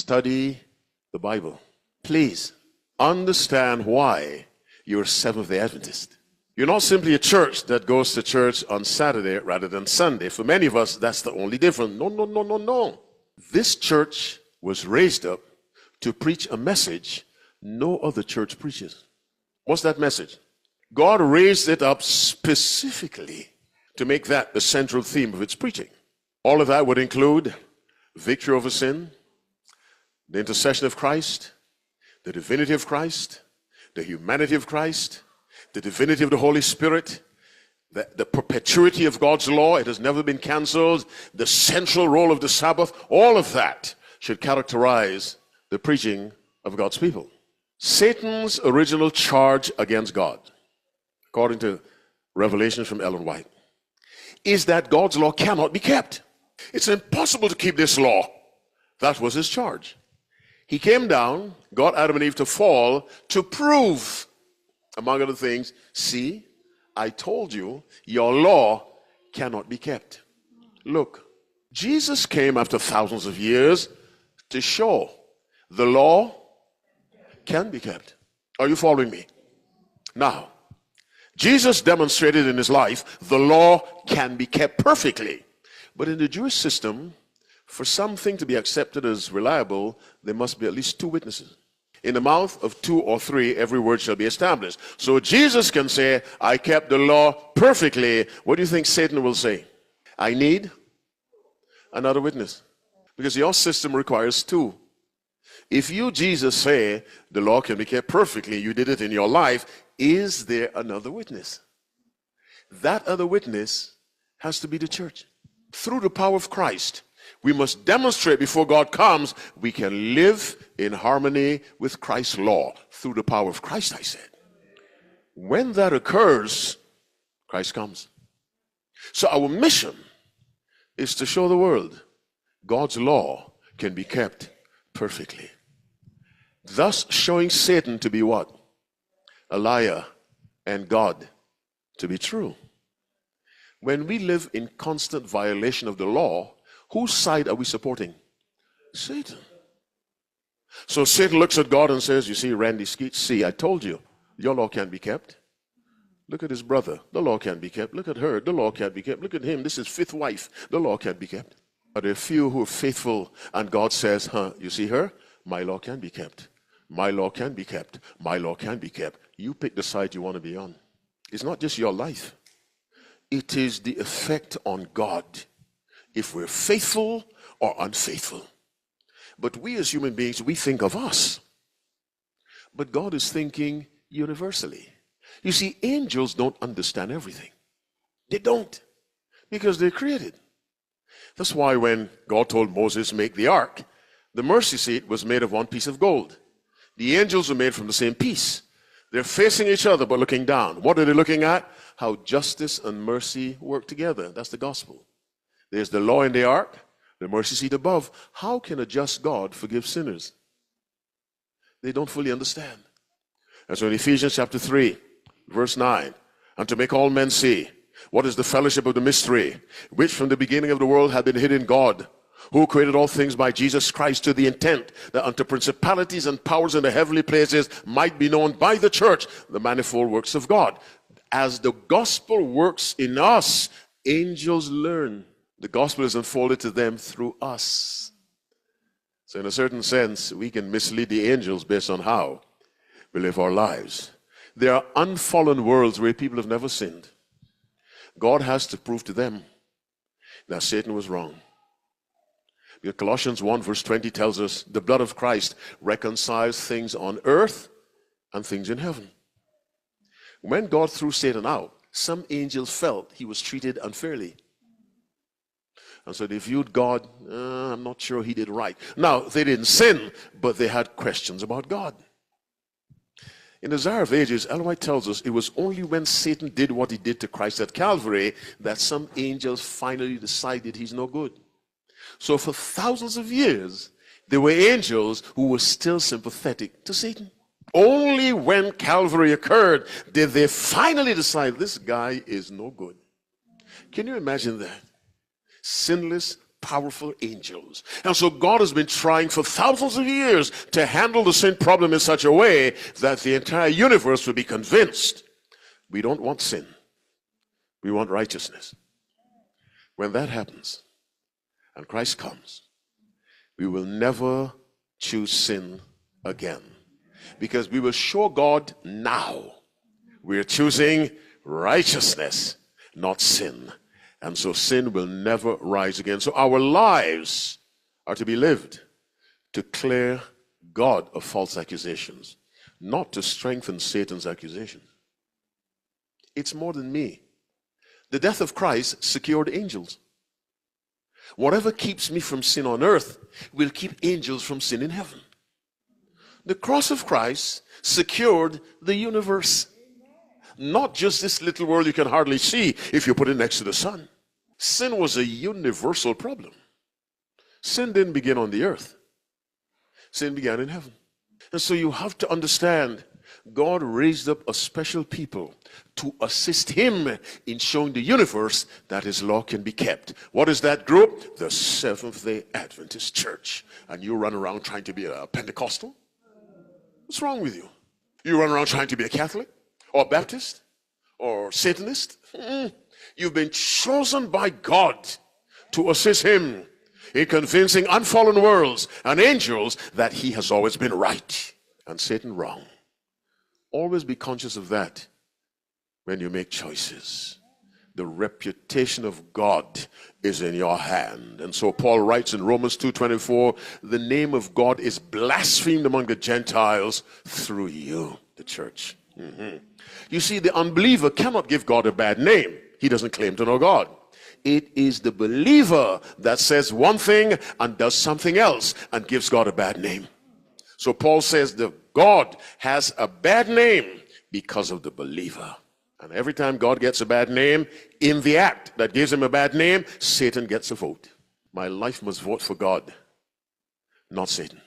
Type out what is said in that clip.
study the Bible. Please understand why you're Seventh-day Adventist. You're not simply a church that goes to church on Saturday rather than Sunday. For many of us, that's the only difference. No, no, no, no, no. This church was raised up to preach a message no other church preaches. What's that message? God raised it up specifically to make that the central theme of its preaching. All of that would include victory over sin, the intercession of Christ, the divinity of Christ, the humanity of Christ, the divinity of the Holy Spirit, the perpetuity of God's law. It has never been canceled. The central role of the Sabbath. All of that should characterize the preaching of God's people. Satan's original charge against God, according to Revelation from Ellen White, is that God's law cannot be kept. It's impossible to keep this law. That was his charge. He came down, got Adam and Eve to fall, to prove, among other things, see, I told you, your law cannot be kept. Look, Jesus came after thousands of years to show the law can be kept. Are you following me? Now, Jesus demonstrated in his life the law can be kept perfectly. But in the Jewish system, for something to be accepted as reliable, there must be at least two witnesses. In the mouth of two or three, every word shall be established. So Jesus can say, I kept the law perfectly. What do you think Satan will say? I need another witness. Because your system requires two. If you, Jesus, say the law can be kept perfectly, you did it in your life, is there another witness? That other witness has to be the church. Through the power of Christ, we must demonstrate before God comes, we can live in harmony with Christ's law. Through the power of Christ, I said. When that occurs, Christ comes. So our mission is to show the world God's law can be kept perfectly. Thus showing Satan to be what? A liar, and God to be true. When we live in constant violation of the law, whose side are we supporting? Satan. So Satan looks at God and says, you see, Randy Skeet, see, I told you, your law can't be kept. Look at his brother, the law can't be kept. Look at her, the law can't be kept. Look at him, this is fifth wife, the law can't be kept. But there are few who are faithful, and God says, you see her? My law can be kept. My law can be kept. My law can be kept. You pick the side you want to be on. It's not just your life. It is the effect on God if we're faithful or unfaithful. But we as human beings, we think of us. But God is thinking universally. You see, angels don't understand everything. They don't, because they're created. That's why when God told Moses, make the ark, the mercy seat was made of one piece of gold. The angels were made from the same piece. They're facing each other but looking down. What are they looking at? How justice and mercy work together. That's the gospel. There's the law in the ark, the mercy seat above. How can a just God forgive sinners? They don't fully understand. And so in Ephesians chapter 3, verse 9, and to make all men see what is the fellowship of the mystery, which from the beginning of the world had been hidden in God, who created all things by Jesus Christ, to the intent that unto principalities and powers in the heavenly places might be known by the church the manifold works of God. As the gospel works in us, angels learn. The gospel is unfolded to them through us. So in a certain sense, we can mislead the angels based on how we live our lives. There are unfallen worlds where people have never sinned. God has to prove to them that Satan was wrong. Because Colossians 1 verse 20 tells us the blood of Christ reconciles things on earth and things in heaven. When God threw Satan out, some angels felt he was treated unfairly. And so they viewed God, I'm not sure he did right. Now, they didn't sin, but they had questions about God. In the Desire of Ages, Ellen White tells us it was only when Satan did what he did to Christ at Calvary that some angels finally decided he's no good. So for thousands of years, there were angels who were still sympathetic to Satan. Only when Calvary occurred did they finally decide this guy is no good. Can you imagine that? Sinless, powerful angels. And so God has been trying for thousands of years to handle the sin problem in such a way that the entire universe will be convinced we don't want sin. We want righteousness. When that happens and Christ comes, we will never choose sin again, because we will show God now we're choosing righteousness, not sin. And so sin will never rise again. So our lives are to be lived to clear God of false accusations, not to strengthen Satan's accusations. It's more than me. The death of Christ secured angels. Whatever keeps me from sin on earth will keep angels from sin in heaven. The cross of Christ secured the universe. Not just this little world you can hardly see if you put it next to the sun. Sin was a universal problem. Sin didn't begin on the earth. Sin began in heaven. And so you have to understand, God raised up a special people to assist him in showing the universe that his law can be kept. What is that group? The Seventh-day Adventist Church. And you run around trying to be a Pentecostal? What's wrong with you? You run around trying to be a Catholic or Baptist or Satanist? You've been chosen by God to assist him in convincing unfallen worlds and angels that he has always been right and Satan wrong. Always be conscious of that when you make choices. The reputation of God is in your hand. And so Paul writes in Romans 2:24, the name of God is blasphemed among the Gentiles through you, the church. You see, the unbeliever cannot give God a bad name. He doesn't claim to know God. It is the believer that says one thing and does something else and gives God a bad name. So Paul says that God has a bad name because of the believer. And every time God gets a bad name, in the act that gives him a bad name, Satan gets a vote. My life must vote for God, not Satan.